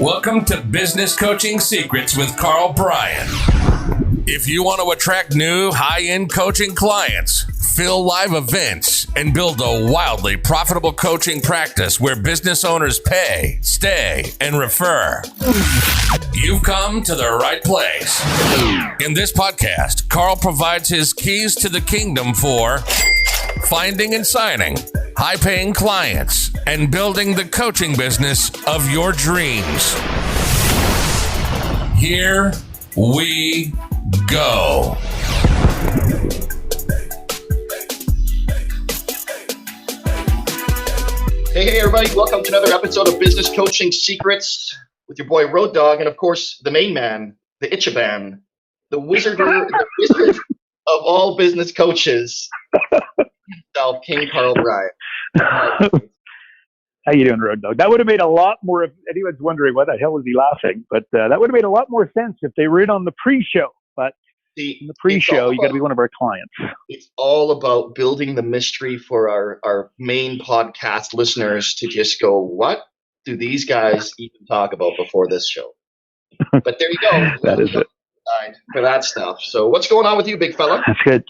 Welcome to Business Coaching Secrets with Karl Bryan. If you want to attract new high-end coaching clients, fill live events, and build a wildly profitable coaching practice where business owners pay, stay, and refer, you've come to the right place. In this podcast, Karl provides his keys to the kingdom for finding and signing high-paying clients and building the coaching business of your dreams. Here we go. Hey, everybody. Welcome to another episode of Business Coaching Secrets with your boy Road Dogg and, of course, the main man, the Ichiban, the wizard of all business coaches, himself, King Karl Bryan. How you doing, Road Dogg? That would have made a lot more, if anyone's wondering why the hell is he laughing, but that would have made a lot more sense if they were in on the pre-show. But in the pre-show, you got to be one of our clients. It's all about building the mystery for our main podcast listeners to just go, what do these guys even talk about before this show? But there you go. That is it. For that stuff. So what's going on with you, big fella? That's good.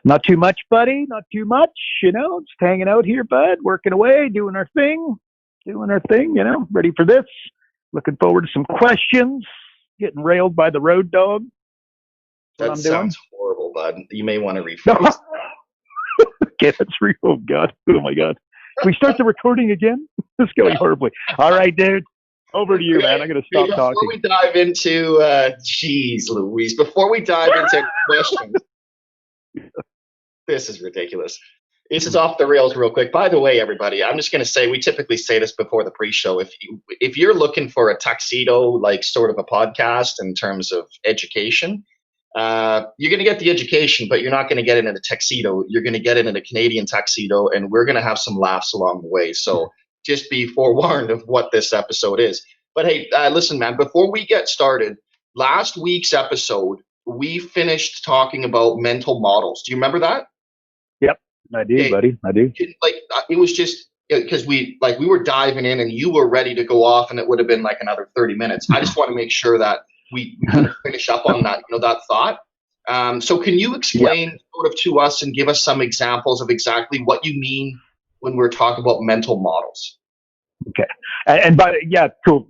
Not too much, buddy. Not too much. You know, just hanging out here, bud. Working away, doing our thing. You know, ready for this. Looking forward to some questions. Getting railed by the Road Dogg. That sounds horrible, bud. You may want to rephrase. Okay, that's real. Oh, God. Oh, my God. Can we start the recording again? This is going horribly. All right, dude. Over to you, man. I'm going to stop talking. Before we dive into, Louise, before we dive into questions, this is ridiculous. This is off the rails real quick. By the way, everybody, I'm just going to say, we typically say this before the pre-show. If you're looking for a tuxedo, like sort of a podcast in terms of education, you're going to get the education, but you're not going to get it in a tuxedo. You're going to get it in a Canadian tuxedo, and we're going to have some laughs along the way. So just be forewarned of what this episode is. But hey, listen, man, before we get started, last week's episode, we finished talking about mental models. Do you remember that? Yep, I do, buddy. I do. It was just because we were diving in and you were ready to go off, and it would have been like another 30 minutes. I just want to make sure that we kind of finish up on that, that thought. So can you explain sort of to us and give us some examples of exactly what you mean when we're talking about mental models? Okay. Cool.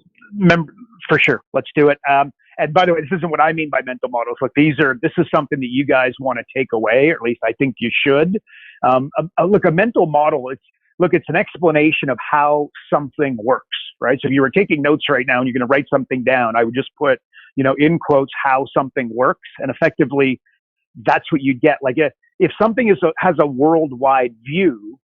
For sure. Let's do it. And by the way, this isn't what I mean by mental models. Look, this is something that you guys want to take away, or at least I think you should. A mental model, it's an explanation of how something works, right? So if you were taking notes right now and you're going to write something down, I would just put, in quotes, how something works. And effectively, that's what you get. Like if something has a worldwide view,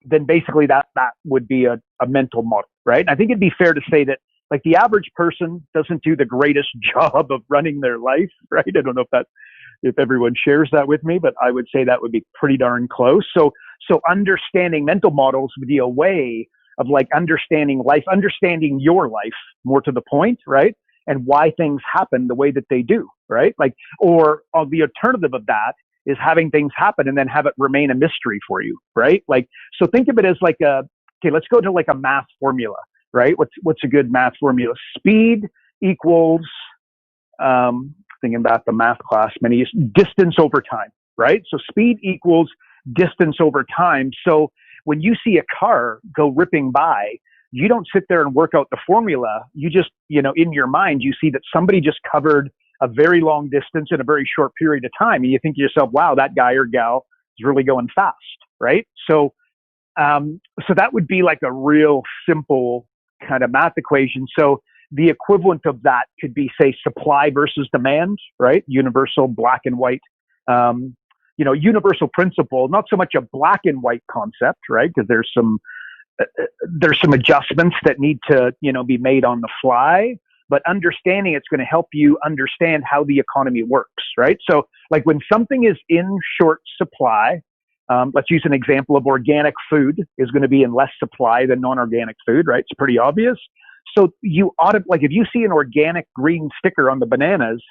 then basically that would be a mental model, right? And I think it'd be fair to say that like the average person doesn't do the greatest job of running their life, right? I don't know if everyone shares that with me, but I would say that would be pretty darn close. So understanding mental models would be a way of like understanding life, understanding your life more to the point, right? And why things happen the way that they do, right? Or the alternative of that is having things happen and then have it remain a mystery for you, right? So think of it as let's go to like a math formula, right? What's a good math formula? Speed equals, thinking about the math class, distance over time, right? So speed equals distance over time. So when you see a car go ripping by, you don't sit there and work out the formula. You just, in your mind, you see that somebody just covered a very long distance in a very short period of time. And you think to yourself, wow, that guy or gal is really going fast, right? So that would be like a real simple kind of math equation. So the equivalent of that could be, say, supply versus demand, right? Universal black and white, universal principle, not so much a black and white concept, right? Because there's some adjustments that need to, be made on the fly. But understanding it's going to help you understand how the economy works, right? So like when something is in short supply, let's use an example of organic food is going to be in less supply than non-organic food, right? It's pretty obvious. So you if you see an organic green sticker on the bananas,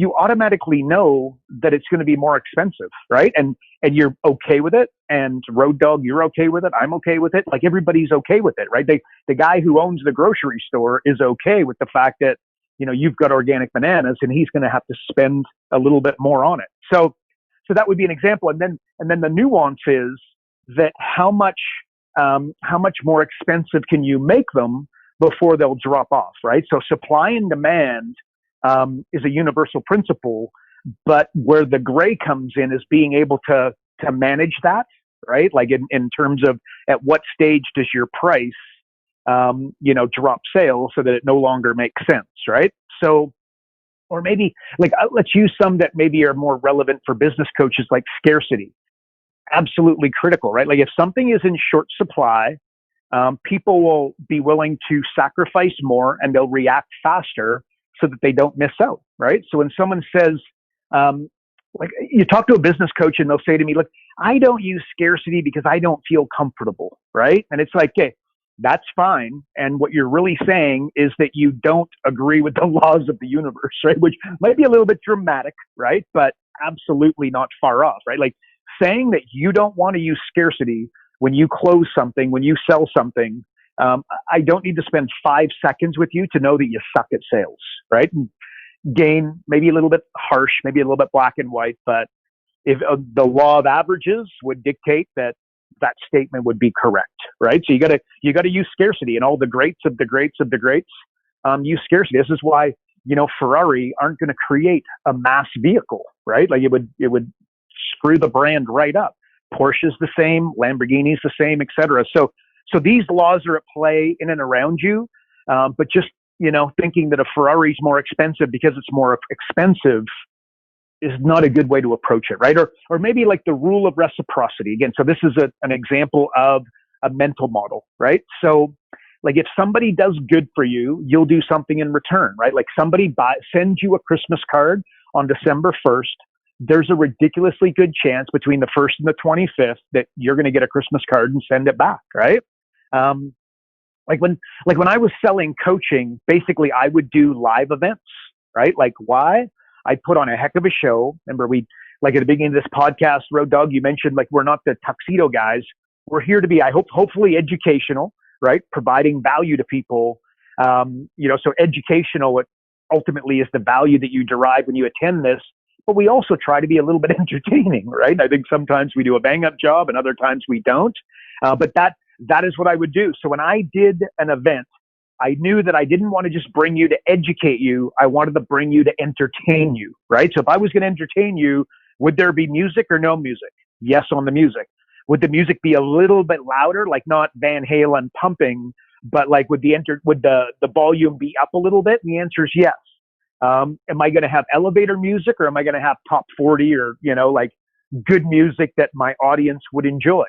you automatically know that it's going to be more expensive, right? And you're okay with it. And Road Dog, you're okay with it. I'm okay with it. Like everybody's okay with it, right? The guy who owns the grocery store is okay with the fact that, you've got organic bananas and he's going to have to spend a little bit more on it. So that would be an example. And then the nuance is that how much more expensive can you make them before they'll drop off, right? So supply and demand is a universal principle, but where the gray comes in is being able to manage that, right? Like in terms of at what stage does your price, drop sales so that it no longer makes sense, right? So, or maybe let's use some that maybe are more relevant for business coaches, like scarcity. Absolutely critical, right? Like if something is in short supply, people will be willing to sacrifice more and they'll react faster so that they don't miss out, right? So when someone says, like you talk to a business coach and they'll say to me, look, I don't use scarcity because I don't feel comfortable, right? And it's like, okay, that's fine. And what you're really saying is that you don't agree with the laws of the universe, right? Which might be a little bit dramatic, right? But absolutely not far off, right? Like saying that you don't want to use scarcity when you close something, when you sell something, I don't need to spend 5 seconds with you to know that you suck at sales, right? And again, maybe a little bit harsh, maybe a little bit black and white, but if the law of averages would dictate that statement would be correct, right? So you got to use scarcity, and all the greats of the greats of the greats use scarcity. This is why Ferrari aren't going to create a mass vehicle, right? Like it would screw the brand right up. Porsche's the same, Lamborghini's the same, etc. So these laws are at play in and around you, but just thinking that a Ferrari's more expensive because it's more expensive is not a good way to approach it, right? Or maybe like the rule of reciprocity again. So this is an example of a mental model, right? So like if somebody does good for you, you'll do something in return, right? Like somebody sends you a Christmas card on December 1st. There's a ridiculously good chance between the 1st and the 25th that you're going to get a Christmas card and send it back, right? Like when I was selling coaching, basically I would do live events, right? Like why? I put on a heck of a show. Remember like at the beginning of this podcast, Road Dog, you mentioned like we're not the tuxedo guys. We're here to be, hopefully educational, right? Providing value to people. So educational ultimately is the value that you derive when you attend this. But we also try to be a little bit entertaining, right? I think sometimes we do a bang up job and other times we don't. But that is what I would do. So when I did an event, I knew that I didn't want to just bring you to educate you. I wanted to bring you to entertain you, right? So if I was going to entertain you, would there be music or no music? Yes, on the music. Would the music be a little bit louder, like not Van Halen pumping, but like would the volume be up a little bit? And the answer is yes. Am I going to have elevator music or am I going to have top 40 or, like good music that my audience would enjoy?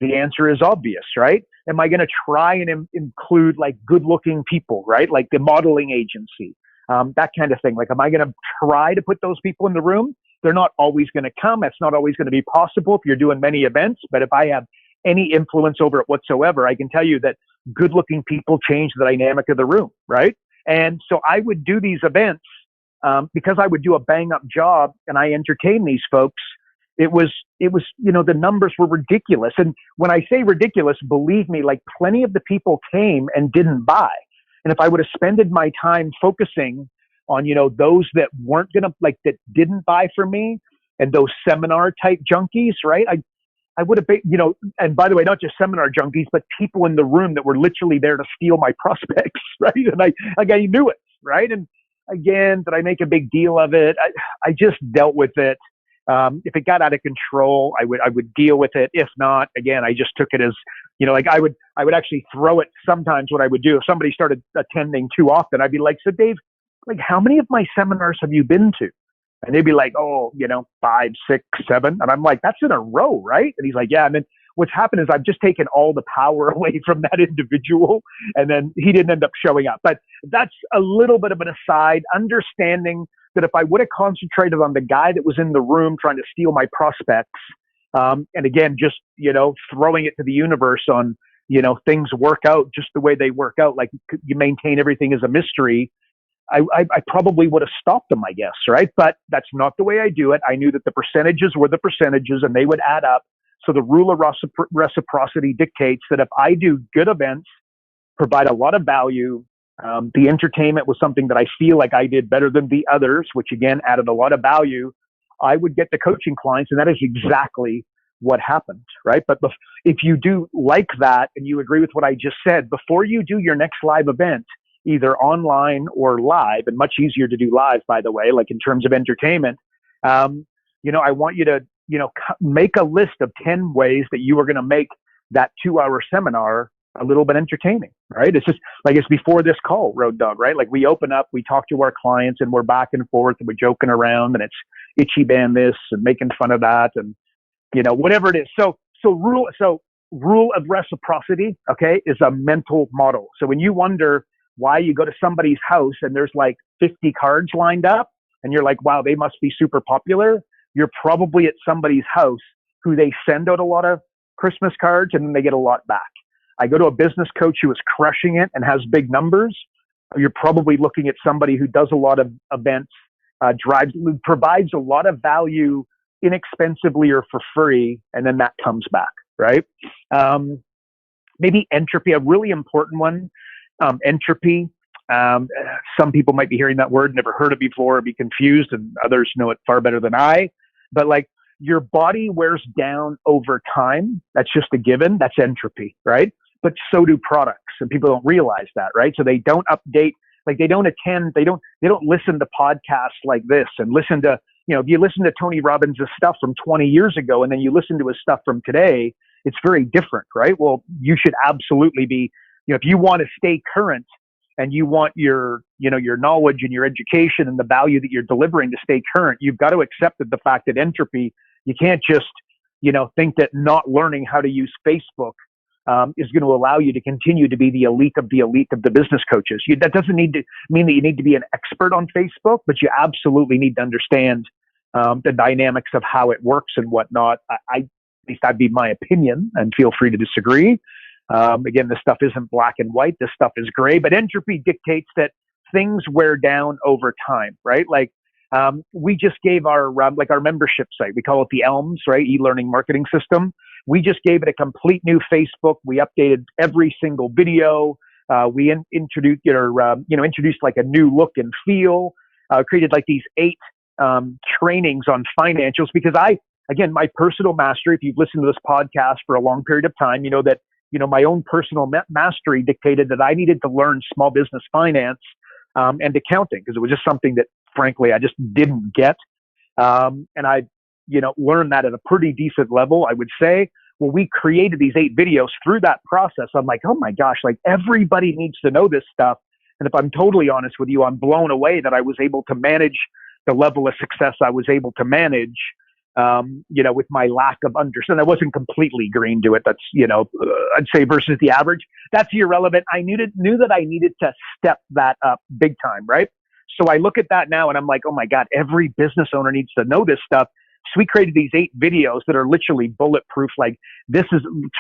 The answer is obvious, right? Am I going to try and include like good looking people, right? Like the modeling agency, that kind of thing. Like, am I going to try to put those people in the room? They're not always going to come. It's not always going to be possible if you're doing many events. But if I have any influence over it whatsoever, I can tell you that good looking people change the dynamic of the room, right? And so I would do these events because I would do a bang up job and I entertain these folks. It was, the numbers were ridiculous. And when I say ridiculous, believe me, like plenty of the people came and didn't buy. And if I would have spended my time focusing on, those that weren't going to that didn't buy from me and those seminar type junkies, right? I would have been, and by the way, not just seminar junkies, but people in the room that were literally there to steal my prospects, right? And I knew it, right? And again, did I make a big deal of it? I just dealt with it. If it got out of control, I would deal with it. If not, again, I just took it as, I would actually throw it sometimes. What I would do if somebody started attending too often, I'd be like, so Dave, like how many of my seminars have you been to? And they'd be like, 5, 6, 7. And I'm like, that's in a row, right? And he's like, yeah. And then what's happened is I've just taken all the power away from that individual. And then he didn't end up showing up. But that's a little bit of an aside, understanding that if I would have concentrated on the guy that was in the room trying to steal my prospects, and again, just, throwing it to the universe on, things work out just the way they work out, like you maintain everything as a mystery, I probably would have stopped them, I guess, right? But that's not the way I do it. I knew that the percentages were the percentages and they would add up. So the rule of reciprocity dictates that if I do good events, provide a lot of value, the entertainment was something that I feel like I did better than the others, which again added a lot of value, I would get the coaching clients, and that is exactly what happened, right? But if you do like that and you agree with what I just said, before you do your next live event, either online or live, and much easier to do live, by the way, like in terms of entertainment, I want you to, make a list of 10 ways that you are going to make that 2-hour seminar a little bit entertaining, right? It's just like, it's before this call, Road Dog, right? Like we open up, we talk to our clients and we're back and forth and we're joking around and it's itchy band this and making fun of that and, whatever it is. So rule of reciprocity, okay, is a mental model. So when you wonder why you go to somebody's house and there's like 50 cards lined up and you're like, wow, they must be super popular. You're probably at somebody's house who they send out a lot of Christmas cards and then they get a lot back. I go to a business coach who is crushing it and has big numbers. You're probably looking at somebody who does a lot of events, provides a lot of value inexpensively or for free, and then that comes back, right? Maybe entropy, a really important one. Entropy. Some people might be hearing that word, never heard it before, be confused, and others know it far better than I. But like your body wears down over time. That's just a given. That's entropy, right? But so do products, and people don't realize that, right? So they don't update, like they don't attend, they don't listen to podcasts like this and listen to, if you listen to Tony Robbins' stuff from 20 years ago and then you listen to his stuff from today, it's very different, right? Well, you should absolutely be, if you want to stay current and you want your knowledge and your education and the value that you're delivering to stay current, you've got to accept that the fact that entropy, you can't just, think that not learning how to use Facebook is going to allow you to continue to be the elite of the business coaches. That doesn't need to mean that you need to be an expert on Facebook, but you absolutely need to understand the dynamics of how it works and whatnot. At least that'd be my opinion, and feel free to disagree. Again, this stuff isn't black and white. This stuff is gray, but entropy dictates that things wear down over time, right? Like, we just gave our membership site, we call it the ELMS, right? E-learning marketing system. We just gave it a complete new Facebook. We updated every single video. We introduced like a new look and feel, created like these 8 trainings on financials, because my personal mastery, if you've listened to this podcast for a long period of time, that my own personal mastery dictated that I needed to learn small business finance and accounting, because it was just something that, frankly, I just didn't get. And I, learned that at a pretty decent level, I would say. Well, we created these 8 videos through that process. I'm like, oh my gosh, like everybody needs to know this stuff. And if I'm totally honest with you, I'm blown away that I was able to manage the level of success I was able to manage, with my lack of understanding. I wasn't completely green to it. That's, I'd say versus the average. That's irrelevant. I knew that I needed to step that up big time, right? So I look at that now and I'm like, oh my God, every business owner needs to know this stuff. So we created these 8 videos that are literally bulletproof. Like it's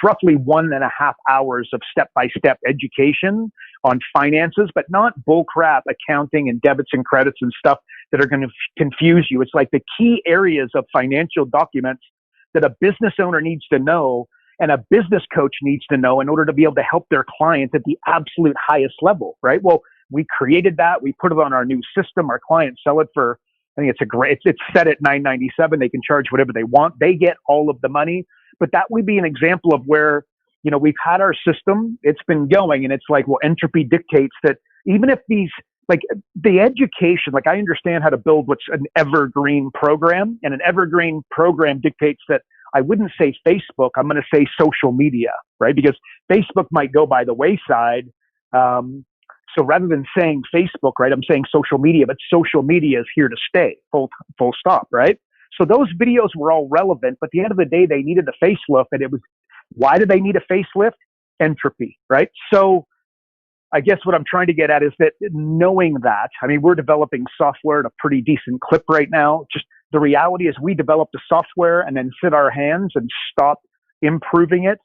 roughly 1.5 hours of step-by-step education on finances, but not bullcrap accounting and debits and credits and stuff that are going to confuse you. It's like the key areas of financial documents that a business owner needs to know and a business coach needs to know in order to be able to help their clients at the absolute highest level, right? Well, we created that. We put it on our new system. Our clients sell it for, I think it's set at $9.97. They can charge whatever they want. They get all of the money. But that would be an example of where, we've had our system, it's been going, and it's like, well, entropy dictates that even if these, like the education, like I understand how to build what's an evergreen program, and an evergreen program dictates that I wouldn't say Facebook, I'm going to say social media, right? Because Facebook might go by the wayside. So rather than saying Facebook, right, I'm saying social media, but social media is here to stay, full stop, right? So those videos were all relevant, but at the end of the day, they needed a facelift. And it was, why did they need a facelift? Entropy, right? So I guess what I'm trying to get at is that knowing that, I mean, we're developing software at a pretty decent clip right now. Just the reality is we developed the software and then sit our hands and stop improving it.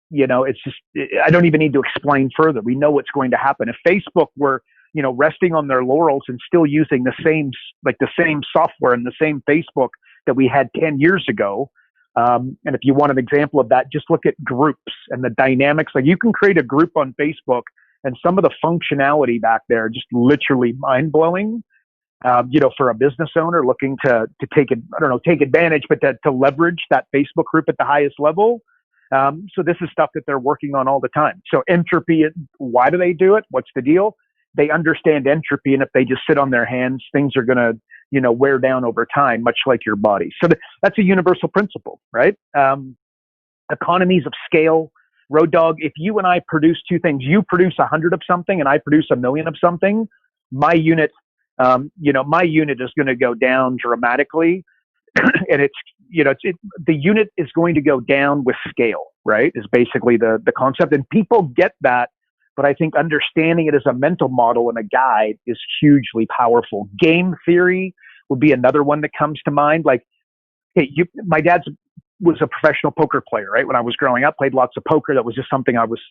It's just, I don't even need to explain further. We know what's going to happen. If Facebook were, resting on their laurels and still using the same software and the same Facebook that we had 10 years ago. And if you want an example of that, just look at groups and the dynamics. Like, you can create a group on Facebook, and some of the functionality back there just literally mind blowing. For a business owner looking to take advantage, but to leverage that Facebook group at the highest level. So this is stuff that they're working on all the time. So entropy, why do they do it? What's the deal? They understand entropy, and if they just sit on their hands, things are going to, wear down over time, much like your body. So that's a universal principle, right? Economies of scale. Road Dog, if you and I produce two things, you produce 100 of something and I produce 1,000,000 of something, my unit is going to go down dramatically. And the unit is going to go down with scale, right? Is basically the concept. And people get that, but I think understanding it as a mental model and a guide is hugely powerful. Game theory would be another one that comes to mind. Like, hey, my dad was a professional poker player, right? When I was growing up, played lots of poker. That was just something I was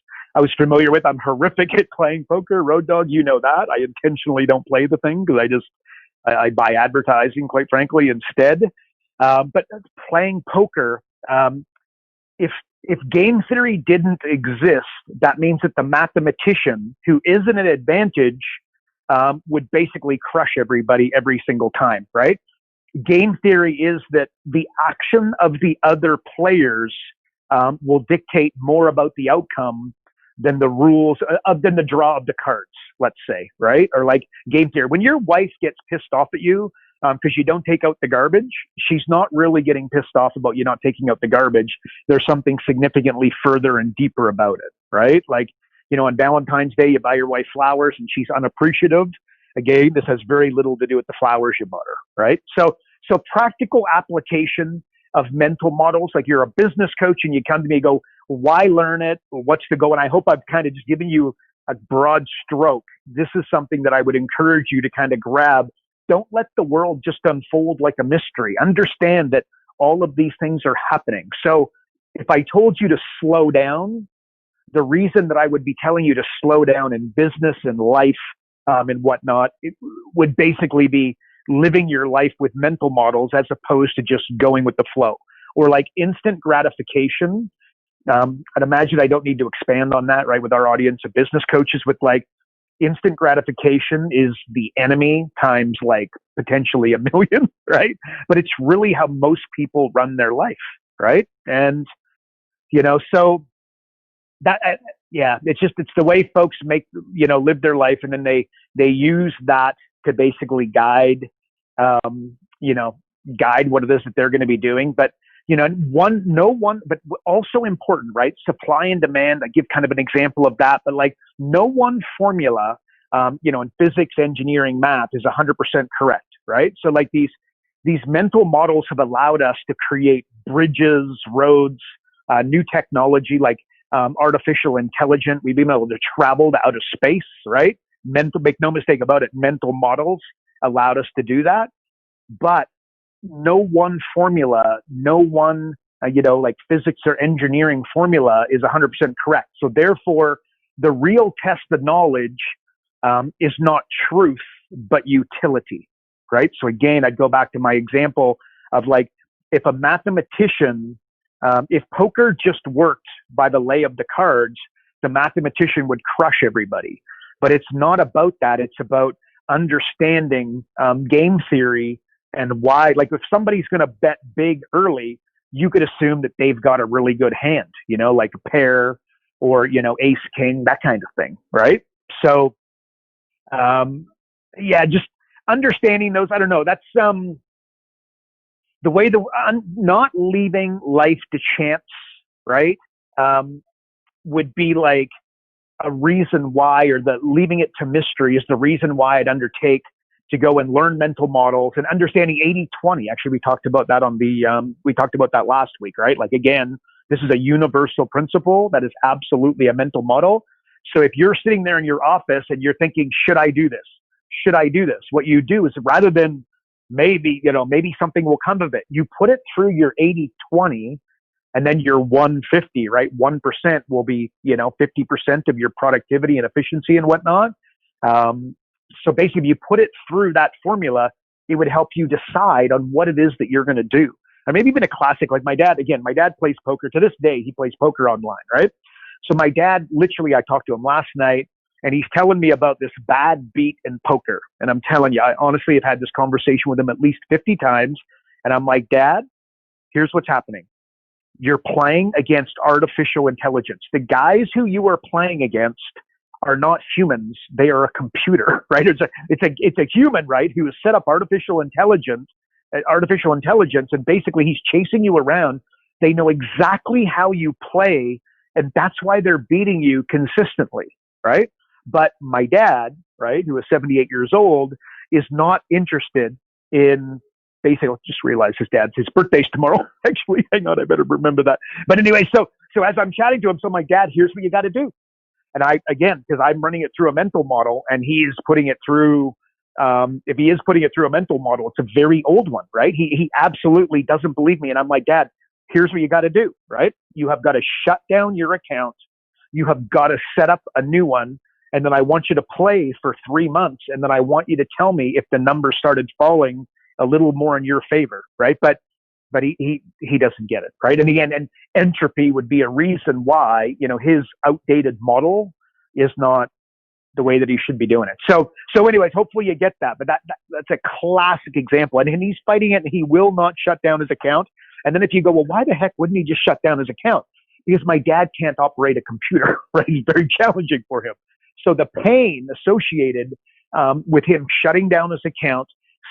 familiar with. I'm horrific at playing poker. Road Dog, you know that. I intentionally don't play the thing because I buy advertising, quite frankly, instead. But playing poker, if game theory didn't exist, that means that the mathematician who is in an advantage would basically crush everybody every single time, right? Game theory is that the action of the other players will dictate more about the outcome than the rules, than the draw of the cards, let's say, right? Or like game theory. When your wife gets pissed off at you because you don't take out the garbage, she's not really getting pissed off about you not taking out the garbage. There's something significantly further and deeper about it, right? Like, on Valentine's Day, you buy your wife flowers and she's unappreciative. Again, this has very little to do with the flowers you bought her, right? So practical application of mental models, like you're a business coach and you come to me and go, why learn it? What's the goal? And I hope I've kind of just given you a broad stroke. This is something that I would encourage you to kind of grab. Don't let the world just unfold like a mystery. Understand that all of these things are happening. So if I told you to slow down, the reason that I would be telling you to slow down in business and life and whatnot, it would basically be living your life with mental models as opposed to just going with the flow. Or like instant gratification. I'd imagine I don't need to expand on that, right? With our audience of business coaches, with like instant gratification is the enemy times like potentially 1,000,000, right? But it's really how most people run their life, right? And, so that, it's the way folks live their life. And then they use that to basically guide what it is that they're going to be doing. But, but also important, right? Supply and demand. I give kind of an example of that, but like no one formula, in physics, engineering, math is 100% correct, right? So like these mental models have allowed us to create bridges, roads, new technology, like artificial intelligence. We've been able to travel to outer space, right? Make no mistake about it, mental models allowed us to do that. But no one formula, no one, like physics or engineering formula is 100% correct. So therefore, the real test of knowledge is not truth, but utility, right? So again, I'd go back to my example of like, if a mathematician, if poker just worked by the lay of the cards, the mathematician would crush everybody. But it's not about that. It's about understanding game theory and why. Like if somebody's going to bet big early, you could assume that they've got a really good hand, like a pair or, ace, king, that kind of thing, right? So, just understanding those. I don't know. That's the way not leaving life to chance, right? Would be like a reason why, or the leaving it to mystery is the reason why I'd undertake to go and learn mental models and understanding 80-20. Actually, we talked about that we talked about that last week, right? Like again, this is a universal principle that is absolutely a mental model. So if you're sitting there in your office and you're thinking, should I do this? Should I do this? What you do is rather than maybe something will come of it, you put it through your 80-20 and then your 150, right? 1% will be, 50% of your productivity and efficiency and whatnot. So basically, if you put it through that formula, it would help you decide on what it is that you're going to do. Or maybe even a classic, like my dad plays poker. To this day, he plays poker online, right? So my dad, literally, I talked to him last night, and he's telling me about this bad beat in poker. And I'm telling you, I honestly have had this conversation with him at least 50 times. And I'm like, Dad, here's what's happening. You're playing against artificial intelligence. The guys who you are playing against are not humans. They are a computer, right? It's a human, right, who has set up artificial intelligence, and basically he's chasing you around. They know exactly how you play, and that's why they're beating you consistently, right? But my dad, right, who is 78 years old, is not interested in basically, I just realized his birthday's tomorrow. Actually, hang on, I better remember that. But anyway, so as I'm chatting to him, so I'm like, Dad, here's what you got to do. And because I'm running it through a mental model, and he's putting it through, if he is putting it through a mental model, it's a very old one, right? He absolutely doesn't believe me. And I'm like, Dad, here's what you got to do, right? You have got to shut down your account. You have got to set up a new one. And then I want you to play for 3 months. And then I want you to tell me if the numbers started falling a little more in your favor, right? But he doesn't get it, right? And again, and entropy would be a reason why, his outdated model is not the way that he should be doing it. So anyways, hopefully you get that. But that's a classic example. And he's fighting it, and he will not shut down his account. And then if you go, well, why the heck wouldn't he just shut down his account? Because my dad can't operate a computer, right? It's very challenging for him. So the pain associated with him shutting down his account,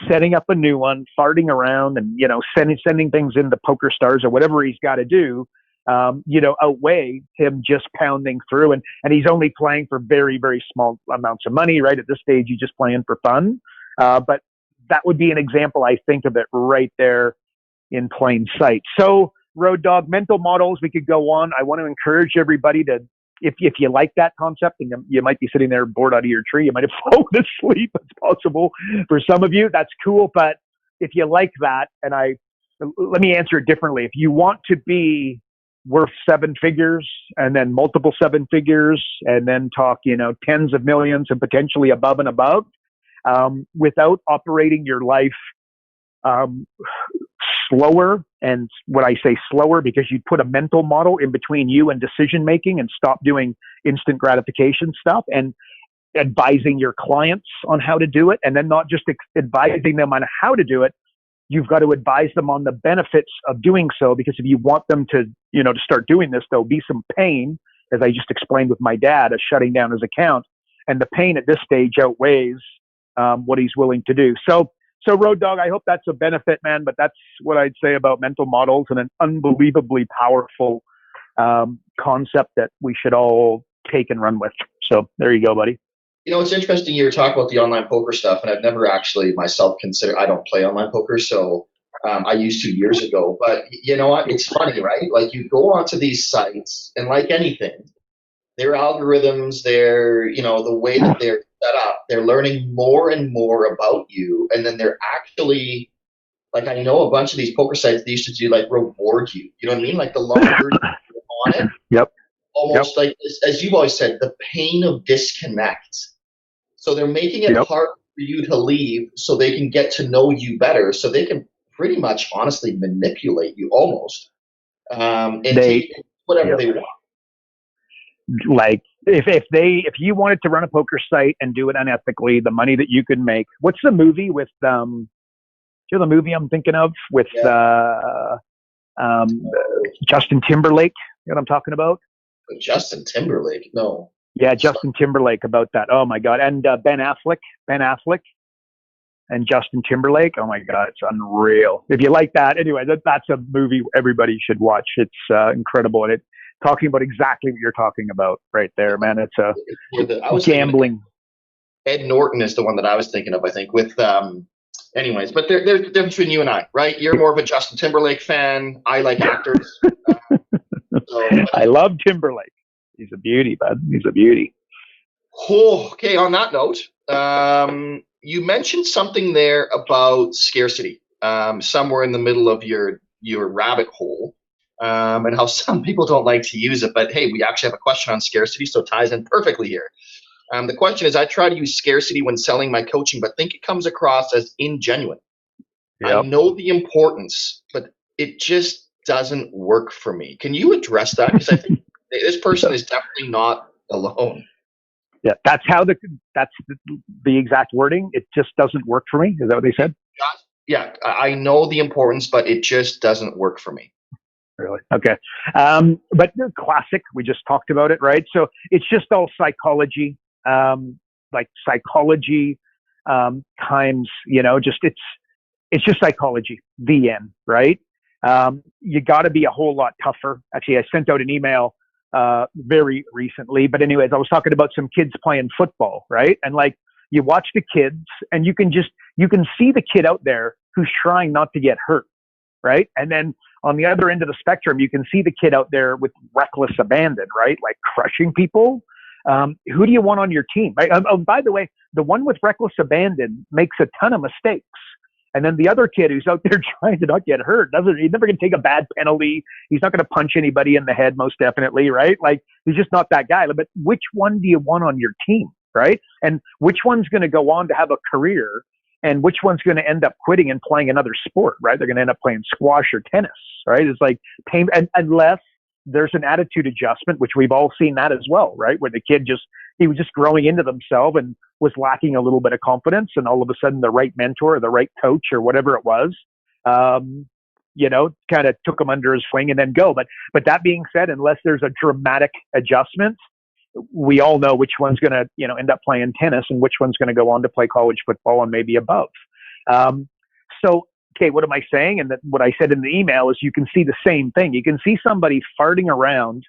setting up a new one, farting around, and sending things into Poker Stars or whatever he's got to do, outweigh him just pounding through. And he's only playing for very, very small amounts of money, right? At this stage, he's just playing for fun. But that would be an example, I think, of it right there in plain sight. So, Road Dog, mental models, we could go on. I want to encourage everybody to, if you like that concept, and you might be sitting there bored out of your tree, you might have fallen asleep. It's possible for some of you. That's cool. But if you like that, and let me answer it differently. If you want to be worth 7 figures, and then multiple 7 figures, and then talk, tens of millions and potentially above and above, without operating your life slower, and when I say slower, because you'd put a mental model in between you and decision making and stop doing instant gratification stuff and advising your clients on how to do it, and then not just advising them on how to do it, you've got to advise them on the benefits of doing so, because if you want them to, to start doing this, there'll be some pain, as I just explained with my dad, of shutting down his account, and the pain at this stage outweighs what he's willing to do. So Road Dog, I hope that's a benefit, man, but that's what I'd say about mental models, and an unbelievably powerful concept that we should all take and run with. So there you go, buddy. It's interesting you were talking about the online poker stuff, and I've never actually myself considered, I don't play online poker, so I used to years ago. But you know what? It's funny, right? Like, you go onto these sites, and like anything, their algorithms, the way that they're set up, they're learning more and more about you, and then they're actually, like, I know a bunch of these poker sites, they used to do like reward you. You know what I mean? Like, the longer you're on it, yep, almost like, as you've always said, the pain of disconnect. So they're making it hard for you to leave, so they can get to know you better, so they can pretty much honestly manipulate you almost, and take whatever they want. Like, if you wanted to run a poker site and do it unethically, the money that you could make. What's the movie with the movie I'm thinking of with Justin Timberlake? You know what I'm talking about? Justin Timberlake? No. Yeah, Justin Timberlake, about that. Oh my God. And Ben Affleck and Justin Timberlake. Oh my God, it's unreal. If you like that, anyway, that's a movie everybody should watch. It's incredible, and it's talking about exactly what you're talking about right there, man. It's gambling. Ed Norton is the one that I was thinking of, I think, with anyways, but there's a difference between you and I, right? You're more of a Justin Timberlake fan. I like actors. I love Timberlake. He's a beauty, bud. He's a beauty. Oh, okay, on that note, you mentioned something there about scarcity, somewhere in the middle of your rabbit hole, and how some people don't like to use it. But hey, we actually have a question on scarcity, so it ties in perfectly here. The question is, I try to use scarcity when selling my coaching, but think it comes across as ingenuine. I Yep. know the importance, but it just doesn't work for me. Can you address that? Because I think this person is definitely not alone. Yeah, that's the exact wording. It just doesn't work for me. Is that what they said? Yeah, I know the importance, but it just doesn't work for me. Really? Okay. But the classic, we just talked about it, right? So it's just all psychology, like psychology times, it's just psychology, the end, right? You got to be a whole lot tougher. Actually, I sent out an email very recently, but anyways, I was talking about some kids playing football, right? And like you watch the kids and you can see the kid out there who's trying not to get hurt, right? And then on the other end of the spectrum, you can see the kid out there with reckless abandon, right? Like crushing people. Who do you want on your team? Right? By the way, the one with reckless abandon makes a ton of mistakes. And then the other kid who's out there trying to not get hurt, he's never going to take a bad penalty. He's not going to punch anybody in the head, most definitely, right? Like he's just not that guy. But which one do you want on your team, right? And which one's going to go on to have a career, and which one's going to end up quitting and playing another sport, right? They're going to end up playing squash or tennis, right? It's like pain, and unless there's an attitude adjustment, which we've all seen that as well, right? Where the kid he was just growing into themselves and was lacking a little bit of confidence, and all of a sudden the right mentor or the right coach or whatever it was, kind of took him under his wing and then go. But that being said, unless there's a dramatic adjustment, we all know which one's going to, end up playing tennis and which one's going to go on to play college football and maybe above. Okay, what am I saying? And what I said in the email is you can see the same thing. You can see somebody farting around,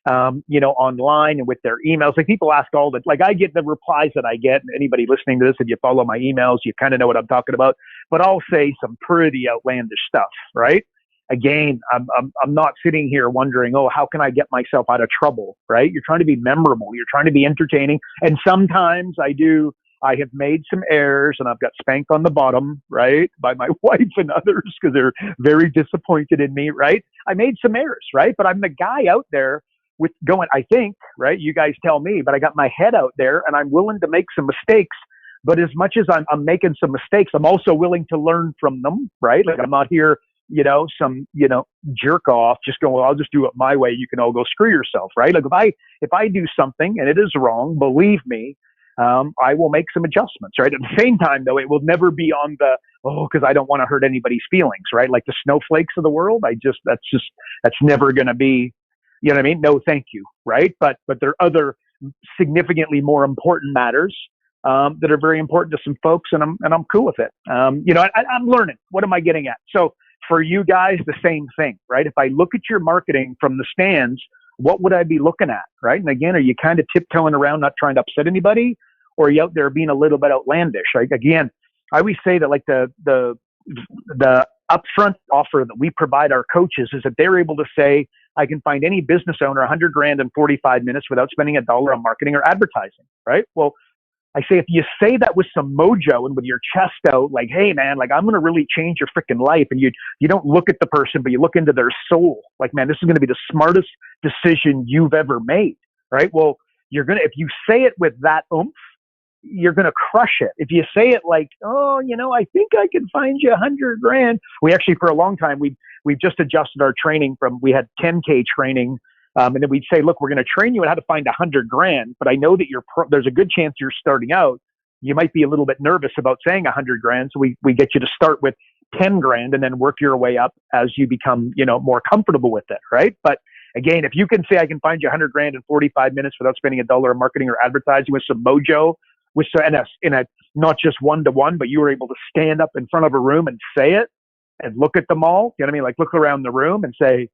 online and with their emails. Like people ask I get the replies that I get. Anybody listening to this, if you follow my emails, you kind of know what I'm talking about. But I'll say some pretty outlandish stuff, right? Again, I'm not sitting here wondering, how can I get myself out of trouble, right? You're trying to be memorable. You're trying to be entertaining. And sometimes I have made some errors and I've got spanked on the bottom, right, by my wife and others because they're very disappointed in me, right? I made some errors, right? But I'm the guy out there with going, I think, right? You guys tell me, but I got my head out there and I'm willing to make some mistakes. But as much as I'm making some mistakes, I'm also willing to learn from them, right? Like I'm not here, some jerk off just going, well, I'll just do it my way. You can all go screw yourself, right? Like if I do something and it is wrong, believe me, I will make some adjustments, right? At the same time, though, it will never be on because I don't want to hurt anybody's feelings, right? Like the snowflakes of the world. That's never going to be, you know what I mean? No, thank you, right? But there are other significantly more important matters that are very important to some folks, and I'm cool with it. I'm learning. What am I getting at? So for you guys, the same thing, right? If I look at your marketing from the stands, what would I be looking at, right? And again, are you kind of tiptoeing around, not trying to upset anybody, or are you out there being a little bit outlandish? Like again, I always say that like the upfront offer that we provide our coaches is that they're able to say, I can find any business owner $100,000 in 45 minutes without spending $1 on marketing or advertising, right? Well, I say, if you say that with some mojo and with your chest out, like, hey man, like I'm going to really change your freaking life. And you don't look at the person, but you look into their soul. Like, man, this is going to be the smartest decision you've ever made. Right. Well, if you say it with that oomph, you're going to crush it. If you say it like, I think I can find you $100,000. We actually, for a long time, we've just adjusted our training we had 10K training. And then we'd say, look, we're going to train you on how to find $100,000, but I know that there's a good chance you're starting out. You might be a little bit nervous about saying $100,000. So we get you to start with $10,000 and then work your way up as you become, more comfortable with it. Right. But again, if you can say, I can find you $100,000 in 45 minutes without spending $1 on marketing or advertising with some mojo, in a not just one-to-one, but you were able to stand up in front of a room and say it and look at them all. You know what I mean? Like look around the room and say,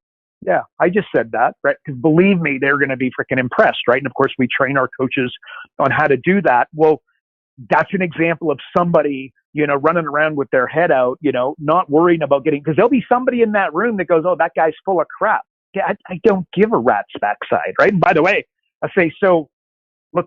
yeah, I just said that, right? Because believe me, they're going to be freaking impressed, right? And of course, we train our coaches on how to do that. Well, that's an example of somebody, running around with their head out, not worrying about because there'll be somebody in that room that goes, oh, that guy's full of crap. Yeah, I don't give a rat's backside, right? And by the way, I say, so look,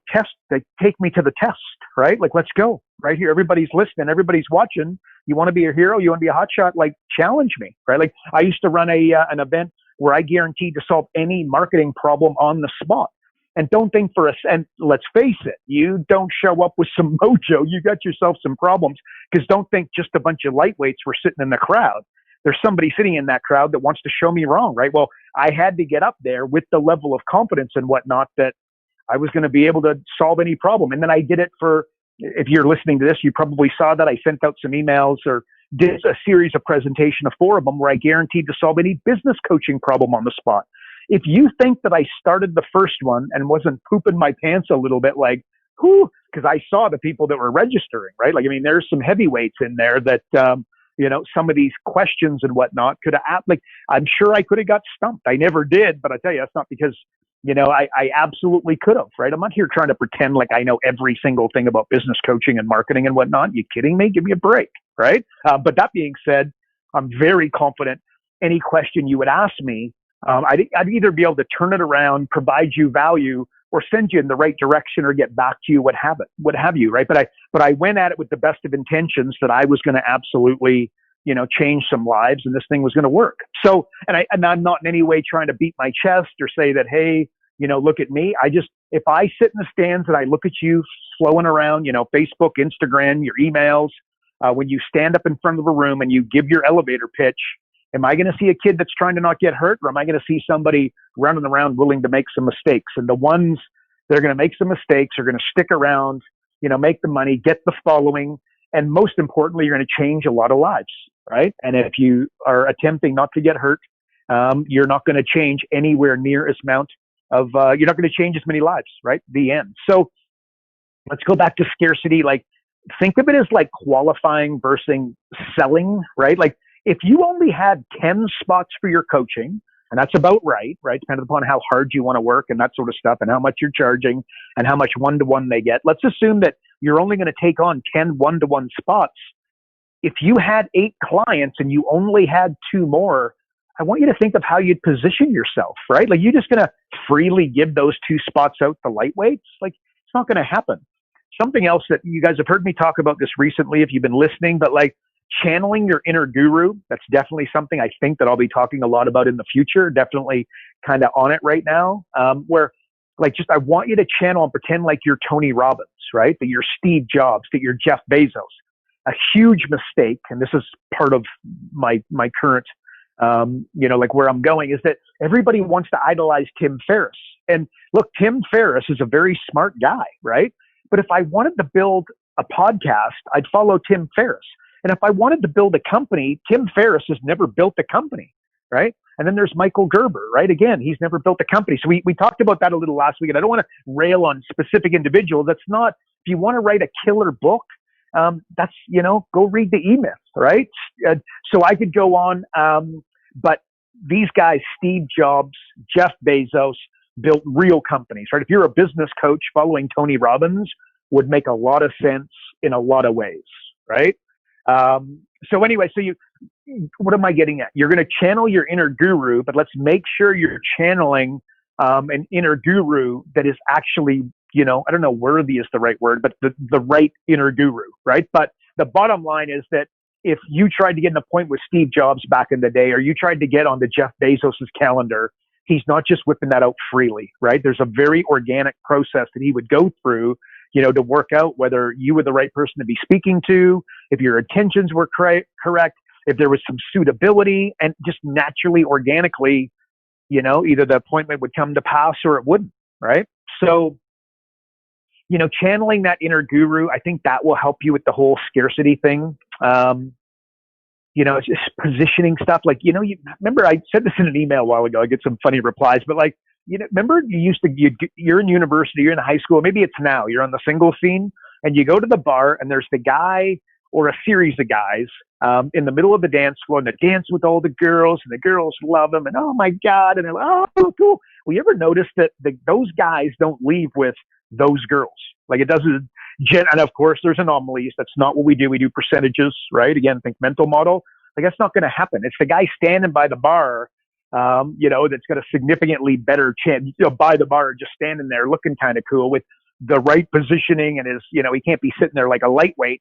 take me to the test, right? Like, let's go right here. Everybody's listening. Everybody's watching. You want to be a hero? You want to be a hotshot? Like, challenge me, right? Like, I used to run an event where I guaranteed to solve any marketing problem on the spot. And don't think for us, and let's face it, you don't show up with some mojo, you got yourself some problems, because don't think just a bunch of lightweights were sitting in the crowd. There's somebody sitting in that crowd that wants to show me wrong, right? Well, I had to get up there with the level of confidence and whatnot that I was going to be able to solve any problem. And then I did it for, if you're listening to this, you probably saw that I sent out some emails or did a series of presentation of 4 of them where I guaranteed to solve any business coaching problem on the spot. If you think that I started the first one and wasn't pooping my pants a little bit, like, whoo, because I saw the people that were registering, right? Like, I mean, there's some heavyweights in there that, some of these questions and whatnot could have, like, I'm sure I could have got stumped. I never did, but I tell you, that's not because, I absolutely could have, right? I'm not here trying to pretend like I know every single thing about business coaching and marketing and whatnot. You kidding me? Give me a break, right? But that being said, I'm very confident any question you would ask me, I'd either be able to turn it around, provide you value, or send you in the right direction or get back to you, what have you, right? But I went at it with the best of intentions that I was going to absolutely, change some lives and this thing was going to work. So, and I'm not in any way trying to beat my chest or say that, hey, look at me. If I sit in the stands and I look at you flowing around, Facebook, Instagram, your emails, when you stand up in front of a room and you give your elevator pitch, am I going to see a kid that's trying to not get hurt, or am I going to see somebody running around willing to make some mistakes? And the ones that are going to make some mistakes are going to stick around, make the money, get the following, and most importantly, you're going to change a lot of lives, right? And if you are attempting not to get hurt, you're not going to change anywhere near as amount of, you're not going to change as many lives, right? The end. So let's go back to scarcity. Like, think of it as like qualifying versus selling, right? Like, if you only had 10 spots for your coaching, and that's about right, depending upon how hard you want to work and that sort of stuff and how much you're charging and how much one-to-one they get. Let's assume that you're only going to take on 10 one-to-one spots. If you had 8 clients and you only had 2 more, I want you to think of how you'd position yourself, right? Like, you're just going to freely give those 2 spots out to lightweights? Like, it's not going to happen. Something else that you guys have heard me talk about this recently, if you've been listening, but like, channeling your inner guru, that's definitely something I think that I'll be talking a lot about in the future. Definitely kind of on it right now, where like, just, I want you to channel and pretend like you're Tony Robbins, right? That you're Steve Jobs, that you're Jeff Bezos. A huge mistake, and this is part of my current, like where I'm going, is that everybody wants to idolize Tim Ferriss. And look, Tim Ferriss is a very smart guy, right? But if I wanted to build a podcast, I'd follow Tim Ferriss. And if I wanted to build a company, Tim Ferriss has never built a company, right? And then there's Michael Gerber, right? Again, he's never built a company. So we talked about that a little last week, and I don't want to rail on specific individuals. That's not, if you want to write a killer book, that's, go read the E-Myth, right? So I could go on, but these guys, Steve Jobs, Jeff Bezos, built real companies, right? If you're a business coach, following Tony Robbins would make a lot of sense in a lot of ways, right? So anyway, what am I getting at? You're going to channel your inner guru, but let's make sure you're channeling an inner guru that is actually, I don't know, worthy is the right word, but the right inner guru, right? But the bottom line is that if you tried to get an appointment with Steve Jobs back in the day, or you tried to get onto Jeff Bezos's calendar, he's not just whipping that out freely, right? There's a very organic process that he would go through, to work out whether you were the right person to be speaking to, if your intentions were correct, if there was some suitability, and just naturally, organically, either the appointment would come to pass or it wouldn't, right? So, channeling that inner guru, I think that will help you with the whole scarcity thing. It's just positioning stuff. Like, you remember I said this in an email a while ago, I get some funny replies, but like, remember you're in university, you're in high school, maybe it's now, you're on the single scene, and you go to the bar and there's the guy or a series of guys in the middle of the dance floor, and they dance with all the girls, and the girls love them, and oh my God, and they're like, oh, cool. Well, you ever notice that those guys don't leave with those girls? Like, it doesn't, and of course there's anomalies. That's not what we do. We do percentages, right? Again, think mental model. Like, that's not going to happen. It's the guy standing by the bar, that's got a significantly better chance, by the bar, just standing there looking kind of cool with the right positioning, and he can't be sitting there like a lightweight.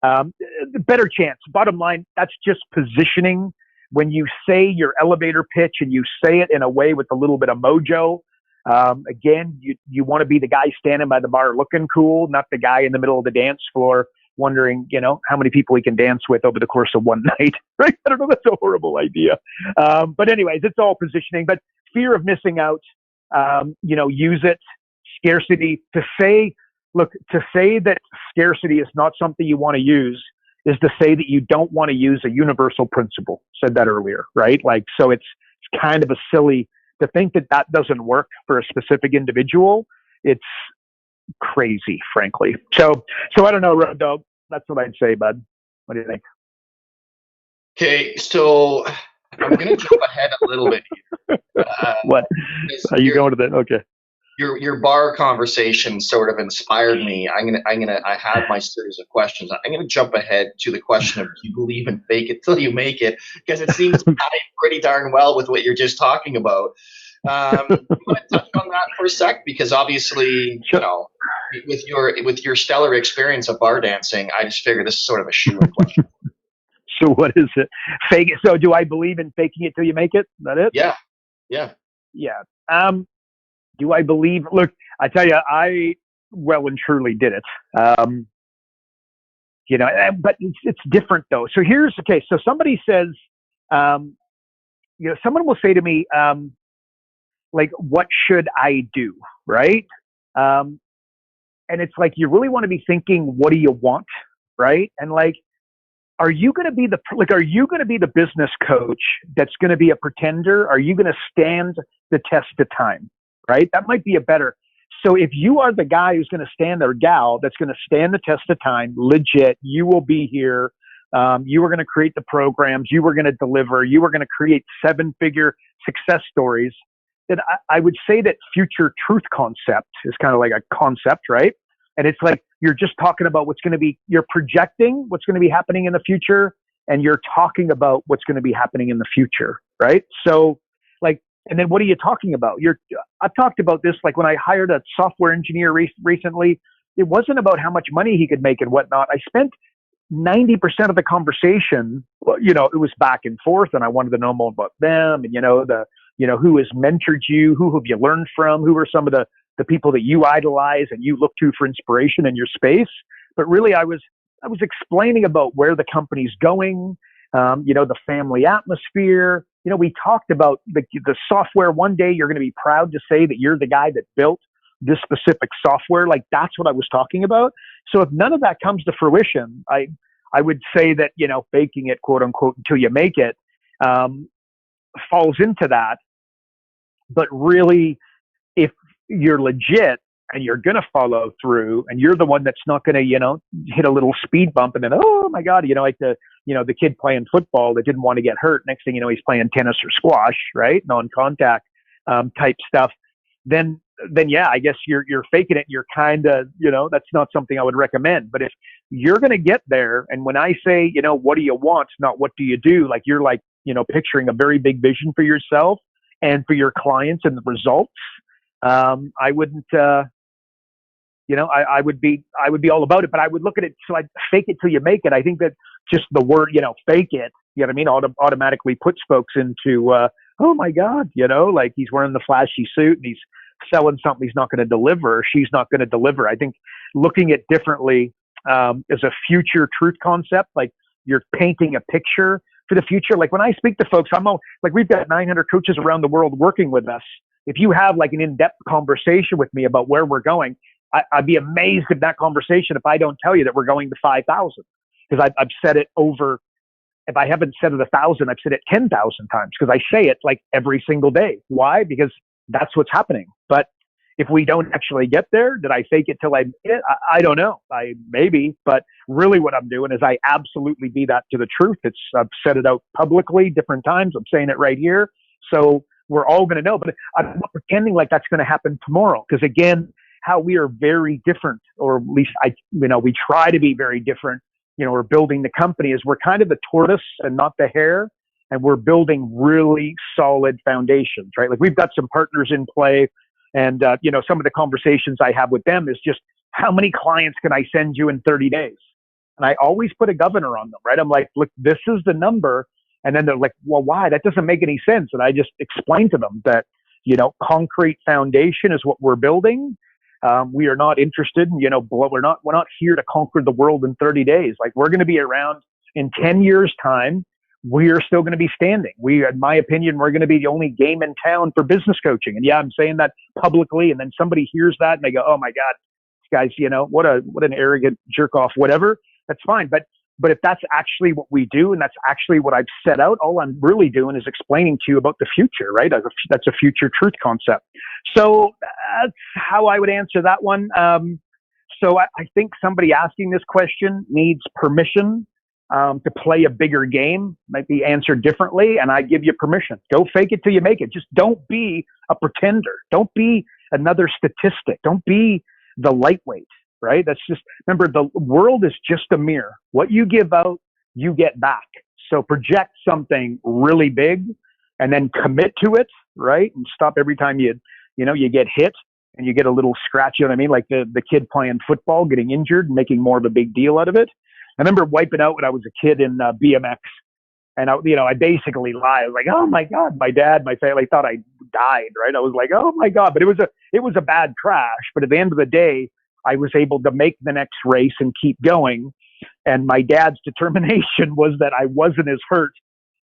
Better chance. Bottom line, that's just positioning. When you say your elevator pitch and you say it in a way with a little bit of mojo, Again, you want to be the guy standing by the bar looking cool, not the guy in the middle of the dance floor wondering, how many people he can dance with over the course of one night, right? I don't know. That's a horrible idea. But anyways, it's all positioning, but fear of missing out, use it. Scarcity, to say that scarcity is not something you want to use is to say that you don't want to use a universal principle. Said that earlier, right? Like, so it's kind of a silly to think that doesn't work for a specific individual. It's crazy, frankly. So I don't know, Road Dog. That's what I'd say, bud. What do you think? Okay, so I'm going to jump ahead a little bit here. What? Are you going to the? Okay. Your bar conversation sort of inspired me. I have my series of questions. I'm gonna jump ahead to the question of, do you believe in fake it till you make it? Because it seems to tie pretty darn well with what you're just talking about. You want to touch on that for a sec? Because obviously, Sure. with your stellar experience of bar dancing, I just figure this is sort of a shoe-in question. So what is it? Fake it. So do I believe in faking it till you make it? Is that it? Yeah. Yeah. Do I believe? Look, I tell you, I well and truly did it. But it's different though. So here's okay. So somebody says, someone will say to me, like, what should I do? Right? And it's like, you really want to be thinking, what do you want? Right? And like, are you going to be the business coach that's going to be a pretender? Are you going to stand the test of time? Right? That might be a better. So if you are the guy who's going to stand, or gal that's going to stand the test of time, legit, you will be here. You are going to create the programs. You are going to deliver. You are going to create 7-figure success stories. That I would say that future truth concept is kind of like a concept, right? And it's like, you're just talking about what's going to be, you're projecting what's going to be happening in the future, and you're talking about what's going to be happening in the future, right? So like, and then what are you talking about? I've talked about this, like when I hired a software engineer recently, it wasn't about how much money he could make and whatnot. I spent 90% of the conversation, it was back and forth, and I wanted to know more about them, and who has mentored you, who have you learned from, who are some of the people that you idolize and you look to for inspiration in your space. But really, I was explaining about where the company's going, the family atmosphere. We talked about the software. One day you're going to be proud to say that you're the guy that built this specific software. Like, that's what I was talking about. So if none of that comes to fruition, I would say that, faking it, quote unquote, until you make it, falls into that. But really, if you're legit and you're going to follow through, and you're the one that's not going to, hit a little speed bump and then, oh my God, like the kid playing football that didn't want to get hurt. Next thing you know, he's playing tennis or squash, right? Non-contact type stuff. Then yeah, I guess you're faking it. You're kind of, that's not something I would recommend. But if you're going to get there, and when I say, what do you want, not what do you do, like you're like, picturing a very big vision for yourself and for your clients and the results, I wouldn't, I would be all about it, but I would look at it. So I'd fake it till you make it. I think that just the word, fake it, automatically puts folks into, oh my God, like he's wearing the flashy suit and he's selling something he's not going to deliver, or she's not going to deliver. I think looking at differently is a future truth concept. Like, you're painting a picture for the future. Like when I speak to folks, we've got 900 coaches around the world working with us. If you have like an in-depth conversation with me about where we're going, I'd be amazed at that conversation if I don't tell you that we're going to 5,000, because I've said it over. If I haven't said it 1,000, I've said it 10,000 times, because I say it like every single day. Why? Because that's what's happening. But if we don't actually get there, did I fake it till I made it? I don't know. Maybe, but really what I'm doing is I absolutely be that to the truth. I've said it out publicly different times. I'm saying it right here. So we're all going to know, but I'm not pretending like that's going to happen tomorrow. Because again, how we are very different, or at least we try to be very different. We're building the company is we're kind of the tortoise and not the hare. And we're building really solid foundations, right? Like, we've got some partners in play. And, some of the conversations I have with them is just, how many clients can I send you in 30 days? And I always put a governor on them, right? I'm like, look, this is the number. And then they're like, well, why? That doesn't make any sense. And I just explain to them that, concrete foundation is what we're building. We are not interested in, we're not here to conquer the world in 30 days. Like, we're going to be around in 10 years time. We are still going to be standing. In my opinion, we're going to be the only game in town for business coaching. And yeah, I'm saying that publicly. And then somebody hears that and they go, oh my God, this guy's, what an arrogant jerk off, whatever. That's fine. But if that's actually what we do, and that's actually what I've set out, all I'm really doing is explaining to you about the future, right? That's a future truth concept. So that's how I would answer that one. So I think somebody asking this question needs permission to play a bigger game. Might be answered differently, and I give you permission. Go fake it till you make it. Just don't be a pretender. Don't be another statistic. Don't be the lightweight. Right? That's just, remember, the world is just a mirror. What you give out, you get back. So project something really big and then commit to it, right? And stop every time you get hit and you get a little scratch, you know what I mean? Like the kid playing football, getting injured, making more of a big deal out of it. I remember wiping out when I was a kid in BMX. And I basically lied. I was like, oh my God, my dad, my family thought I died, right? I was like, oh my God, but it was a bad crash. But at the end of the day, I was able to make the next race and keep going. And my dad's determination was that I wasn't as hurt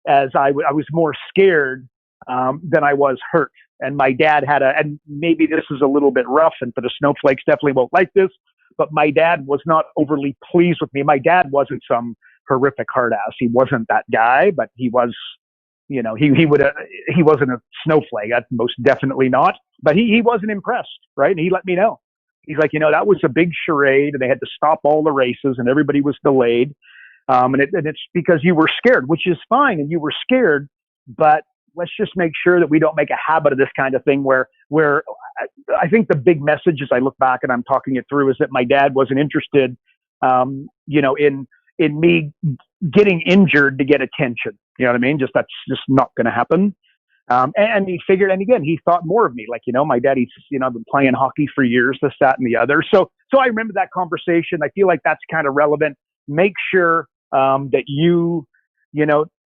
as I was more scared than I was hurt. And my dad and maybe this is a little bit rough, and for the snowflakes definitely won't like this, but my dad was not overly pleased with me. My dad wasn't some horrific hard ass. He wasn't that guy, but he was, he wasn't a snowflake. That's most definitely not. But he wasn't impressed, right? And he let me know. He's like, that was a big charade, and they had to stop all the races, and everybody was delayed. And it's because you were scared, which is fine, and you were scared. But let's just make sure that we don't make a habit of this kind of thing. Where I think the big message, as I look back and I'm talking it through, is that my dad wasn't interested, in me getting injured to get attention. You know what I mean? That's just not going to happen. And he figured, and again, he thought more of me. Like, my dad, I've been playing hockey for years, this, that, and the other. So I remember that conversation. I feel like that's kind of relevant. Make sure that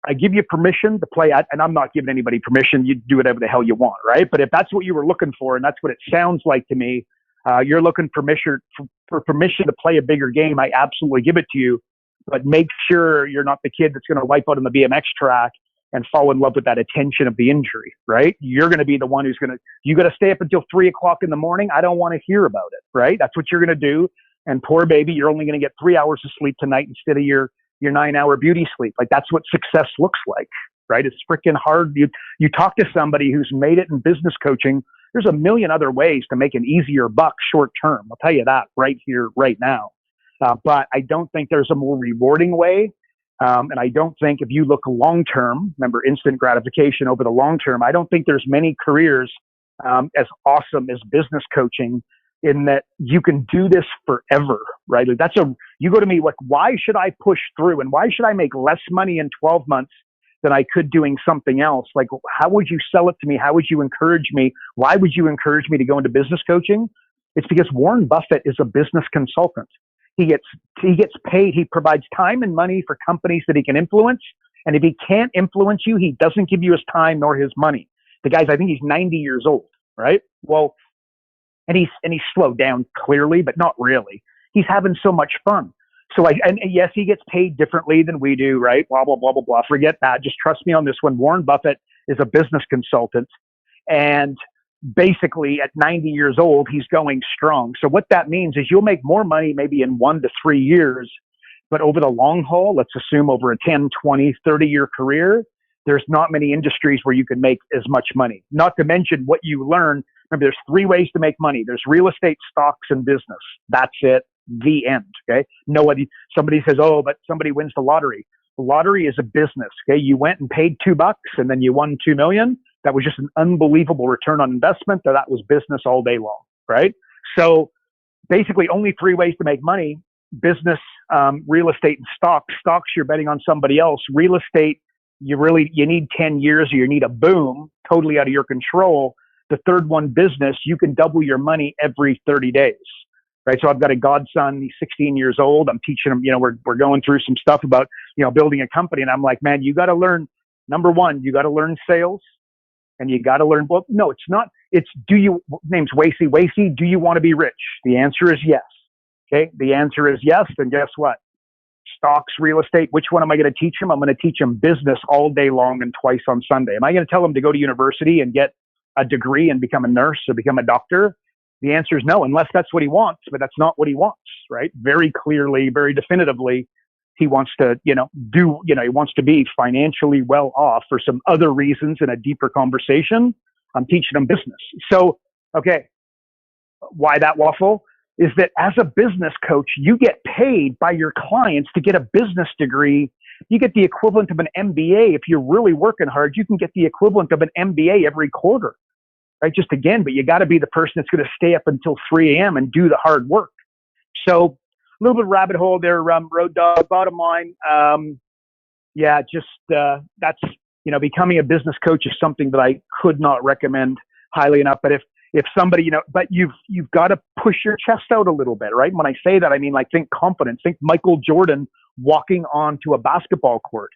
I give you permission to play at, and I'm not giving anybody permission. You do whatever the hell you want, right? But if that's what you were looking for, and that's what it sounds like to me, you're looking for permission to play a bigger game. I absolutely give it to you, but make sure you're not the kid that's going to wipe out on the BMX track and fall in love with that attention of the injury, right? You're going to be the one you got to stay up until 3:00 in the morning. I don't want to hear about it, right? That's what you're going to do. And poor baby, you're only going to get 3 hours of sleep tonight instead of your 9-hour beauty sleep. Like, that's what success looks like, right? It's freaking hard. You talk to somebody who's made it in business coaching. There's a million other ways to make an easier buck short term. I'll tell you that right here, right now. But I don't think there's a more rewarding way. And I don't think, if you look long term, remember instant gratification over the long term, I don't think there's many careers as awesome as business coaching, in that you can do this forever, right? You go to me like, why should I push through, and why should I make less money in 12 months than I could doing something else? Like, how would you sell it to me? How would you encourage me? Why would you encourage me to go into business coaching? It's because Warren Buffett is a business consultant. He gets paid. He provides time and money for companies that he can influence. And if he can't influence you, he doesn't give you his time nor his money. The guy's, I think he's 90 years old, right? Well, and he's slowed down clearly, but not really. He's having so much fun. So and yes, he gets paid differently than we do, right? Blah, blah, blah, blah, blah. Forget that. Just trust me on this one. Warren Buffett is a business consultant, and basically at 90 years old, he's going strong. So what that means is you'll make more money maybe in 1 to 3 years, but over the long haul, let's assume over a 10, 20, 30-year career, there's not many industries where you can make as much money. Not to mention what you learn. Remember, there's 3 ways to make money. There's real estate, stocks, and business. That's it. The end. Okay. Somebody says, oh, but somebody wins the lottery. The lottery is a business. Okay. You went and paid $2 and then you won 2 million. That was just an unbelievable return on investment. That was business all day long. Right. So basically only 3 ways to make money: business, real estate, and stocks. Stocks, you're betting on somebody else. Real estate, you need 10 years, or you need a boom totally out of your control. The third one, business, you can double your money every 30 days. Right. So I've got a godson. He's 16 years old. I'm teaching him, we're going through some stuff about, building a company. And I'm like, man, you got to learn, number one, you got to learn sales. and you got to learn. Well, no, it's not. It's name's Wasey. Wasey, do you want to be rich? The answer is yes. Okay. The answer is yes. Then guess what? Stocks, real estate. Which one am I going to teach him? I'm going to teach him business all day long and twice on Sunday. Am I going to tell him to go to university and get a degree and become a nurse or become a doctor? The answer is no, unless that's what he wants, but that's not what he wants, right? Very clearly, very definitively, he wants to, he wants to be financially well off for some other reasons in a deeper conversation. I'm teaching him business. So, okay, why that waffle? Is that as a business coach, you get paid by your clients to get a business degree. You get the equivalent of an MBA. If you're really working hard, you can get the equivalent of an MBA every quarter, right? Just again, but you got to be the person that's going to stay up until 3 a.m. and do the hard work. So a little bit of rabbit hole there, Road Dog. Bottom line, that's, becoming a business coach is something that I could not recommend highly enough. But if somebody, but you've got to push your chest out a little bit, right? When I say that, I mean, like, think confidence, think Michael Jordan walking onto a basketball court.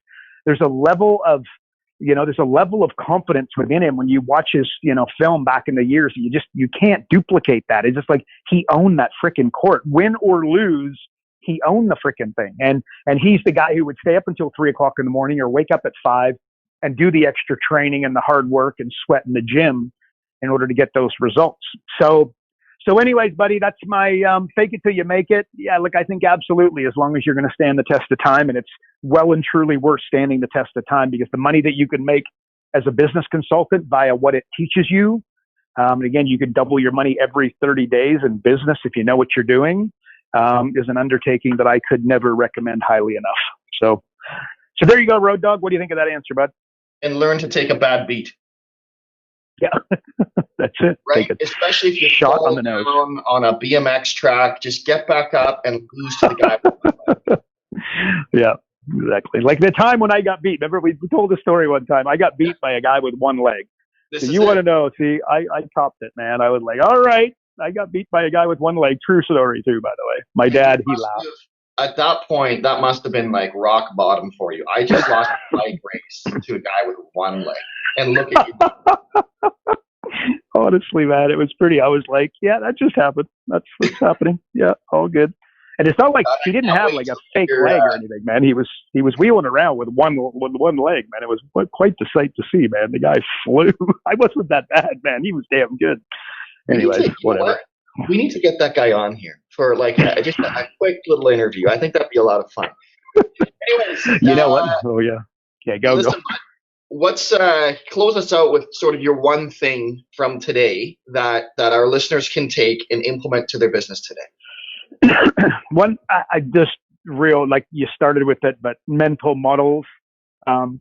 There's a level of confidence within him when you watch his, film back in the years. You can't duplicate that. It's just like he owned that freaking court. Win or lose, he owned the freaking thing. And he's the guy who would stay up until 3 o'clock in the morning or wake up at 5 and do the extra training and the hard work and sweat in the gym in order to get those results. So anyways, buddy, that's my fake it till you make it. Yeah, look, I think absolutely, as long as you're going to stand the test of time, and it's well and truly worth standing the test of time, because the money that you can make as a business consultant via what it teaches you, and again, you can double your money every 30 days in business if you know what you're doing, is an undertaking that I could never recommend highly enough. So there you go, Road Dog. What do you think of that answer, bud? And learn to take a bad beat. Yeah, that's it. Right, especially if you shot fall on the nose down on a BMX track, just get back up and lose to the guy. Yeah, exactly. Like the time when I got beat. Remember, we told the story one time. I got beat by a guy with one leg. So you want to know? See, I topped it, man. I was like, all right, I got beat by a guy with one leg. True story too, by the way. My dad, he laughed. At that point, that must have been like rock bottom for you. I just lost a bike race to a guy with one leg. And look at you. Honestly, man, it was pretty. I was like, yeah, that just happened. That's what's happening. Yeah, all good. And it's not like he didn't have like a fake leg or anything, man. He was wheeling around with one leg, man. It was quite the sight to see, man. The guy flew. I wasn't that bad, man. He was damn good. Anyways, whatever. We need to get that guy on here for like just a quick little interview. I think that'd be a lot of fun. Anyways, you know what? Oh yeah. Okay, go. What's close us out with sort of your one thing from today that our listeners can take and implement to their business today? One, I just like you started with it, but mental models.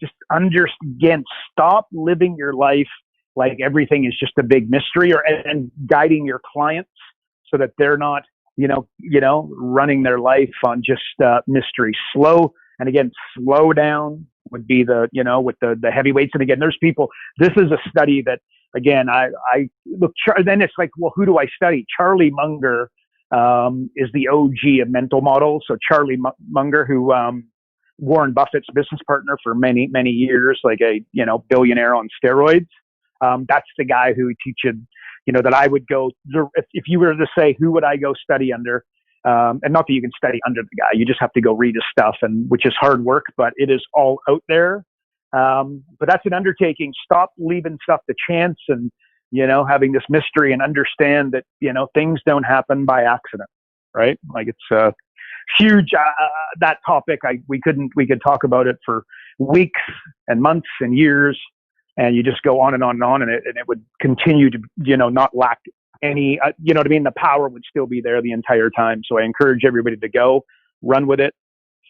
Just stop living your life like everything is just a big mystery, and guiding your clients so that they're not, running their life on just mystery. Slow down would be with the heavyweights. And again, there's people, this is a study that, again, I look, then it's like, well, who do I study? Charlie Munger is the OG of mental models. So Charlie Munger, who Warren Buffett's business partner for many, many years, like a, billionaire on steroids. That's the guy who teaches, that I would go, if you were to say, who would I go study under? And not that you can study under the guy, you just have to go read his stuff, which is hard work, but it is all out there. But that's an undertaking. Stop leaving stuff to chance and, having this mystery, and understand that, things don't happen by accident, right? Like it's huge. That topic, we could talk about it for weeks and months and years. And you just go on and on and on, and it would continue to, not lack any, the power would still be there the entire time. So I encourage everybody to go run with it.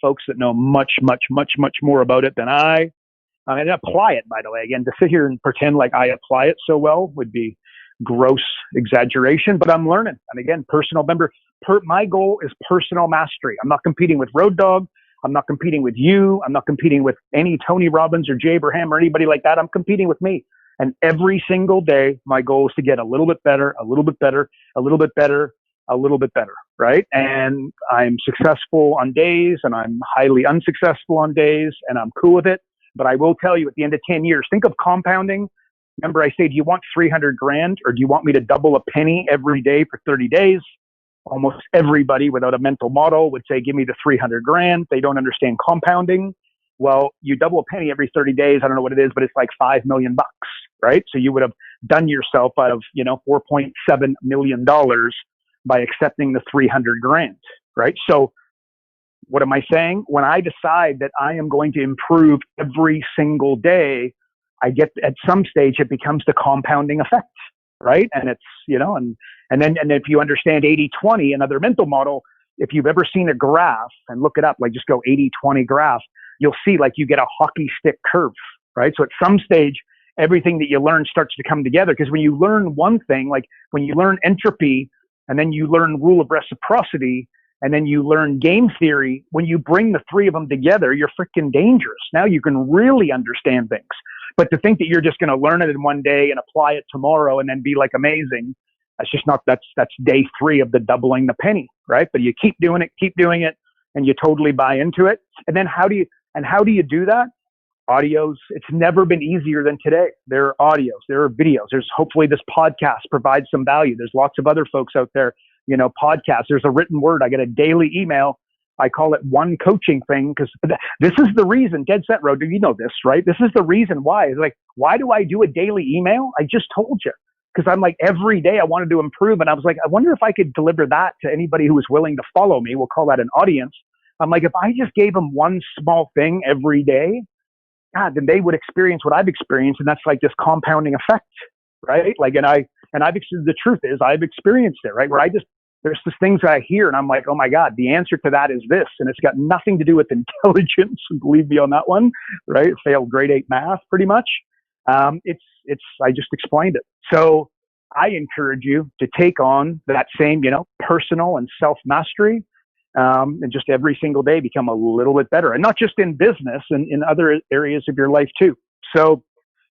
Folks that know much, much, much, much more about it than and apply it, by the way. Again, to sit here and pretend like I apply it so well would be gross exaggeration, but I'm learning. And again, my goal is personal mastery. I'm not competing with Road Dog. I'm not competing with you. I'm not competing with any Tony Robbins or Jay Abraham or anybody like that. I'm competing with me. And every single day, my goal is to get a little bit better, a little bit better, a little bit better, a little bit better, right? And I'm successful on days, and I'm highly unsuccessful on days, and I'm cool with it. But I will tell you, at the end of 10 years, think of compounding. Remember, I say, do you want 300 grand or do you want me to double a penny every day for 30 days? Almost everybody without a mental model would say, give me the 300 grand. They don't understand compounding. Well, you double a penny every 30 days. I don't know what it is, but it's like $5 million, right? So you would have done yourself out of, $4.7 million by accepting the 300 grand, right? So what am I saying? When I decide that I am going to improve every single day, I get at some stage, it becomes the compounding effect, right? And it's, and then if you understand 80-20, another mental model, if you've ever seen a graph and look it up, like just go 80-20 graph, you'll see like you get a hockey stick curve, right? So at some stage, everything that you learn starts to come together. Because when you learn one thing, like when you learn entropy and then you learn rule of reciprocity and then you learn game theory, when you bring the three of them together, you're freaking dangerous. Now you can really understand things. But to think that you're just going to learn it in one day and apply it tomorrow and then be like amazing, that's just not, that's day 3 of the doubling the penny, right? But you keep doing it, and you totally buy into it. And then how do you do that? Audios. It's never been easier than today. There are audios, there are videos. There's hopefully this podcast provides some value. There's lots of other folks out there, podcasts. There's a written word. I get a daily email. I call it one coaching thing because this is the reason, Dead Set Road, you know this, right? This is the reason why. It's like, why do I do a daily email? I just told you. Because I'm like, every day I wanted to improve. And I was like, I wonder if I could deliver that to anybody who was willing to follow me. We'll call that an audience. I'm like, if I just gave them one small thing every day, God, then they would experience what I've experienced. And that's like this compounding effect, right? Like, the truth is I've experienced it, right? Where there's just things that I hear and I'm like, oh my God, the answer to that is this. And it's got nothing to do with intelligence. And believe me on that one, right? Failed grade 8 math pretty much. I just explained it. So I encourage you to take on that same, personal and self-mastery, and just every single day become a little bit better, and not just in business and in other areas of your life too. So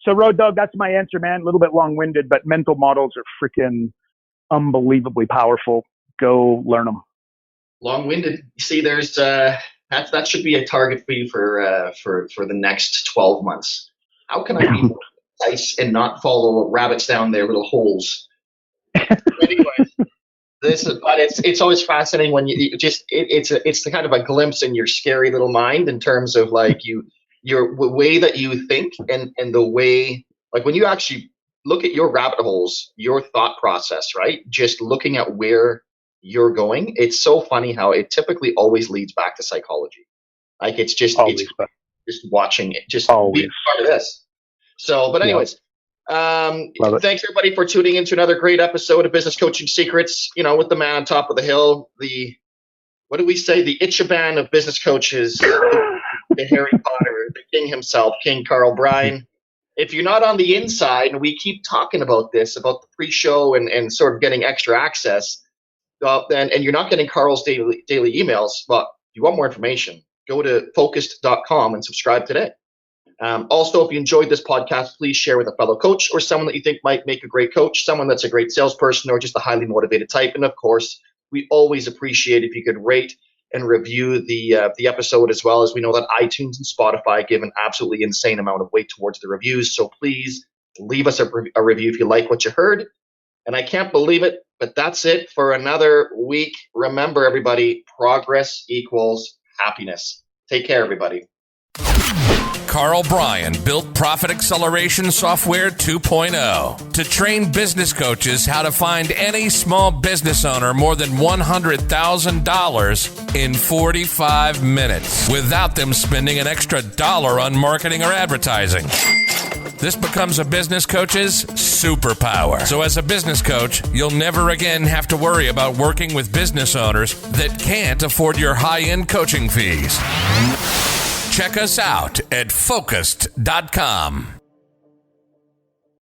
Road Dog, that's my answer, man. A little bit long-winded, but mental models are freaking unbelievably powerful. Go learn them. Long-winded. See, there's that should be a target for you for the next 12 months. How can I be more precise and not follow rabbits down their little holes? Anyways, it's always fascinating when you just it's the kind of a glimpse in your scary little mind in terms of like your way that you think and the way, like when you actually look at your rabbit holes, your thought process, right? Just looking at where you're going, it's so funny how it typically always leads back to psychology. Like it's just just watching it, just being part of this. So, but anyways, thanks everybody for tuning into another great episode of Business Coaching Secrets. With the man on top of the hill, what do we say? The Ichiban of business coaches, the Harry Potter, the king himself, King Karl Bryan. If you're not on the inside, and we keep talking about this, about the pre-show and sort of getting extra access, and you're not getting Karl's daily emails, but if you want more information, go to focused.com and subscribe today. Also, if you enjoyed this podcast, please share with a fellow coach or someone that you think might make a great coach, someone that's a great salesperson or just a highly motivated type. And of course, we always appreciate if you could rate and review the episode, as well as we know that iTunes and Spotify give an absolutely insane amount of weight towards the reviews. So please leave us a review if you like what you heard. And I can't believe it, but that's it for another week. Remember, everybody, progress equals happiness. Take care, everybody. Karl Bryan built Profit Acceleration Software 2.0 to train business coaches how to find any small business owner more than $100,000 in 45 minutes without them spending an extra dollar on marketing or advertising. This becomes a business coach's superpower. So as a business coach, you'll never again have to worry about working with business owners that can't afford your high-end coaching fees. Check us out at focused.com.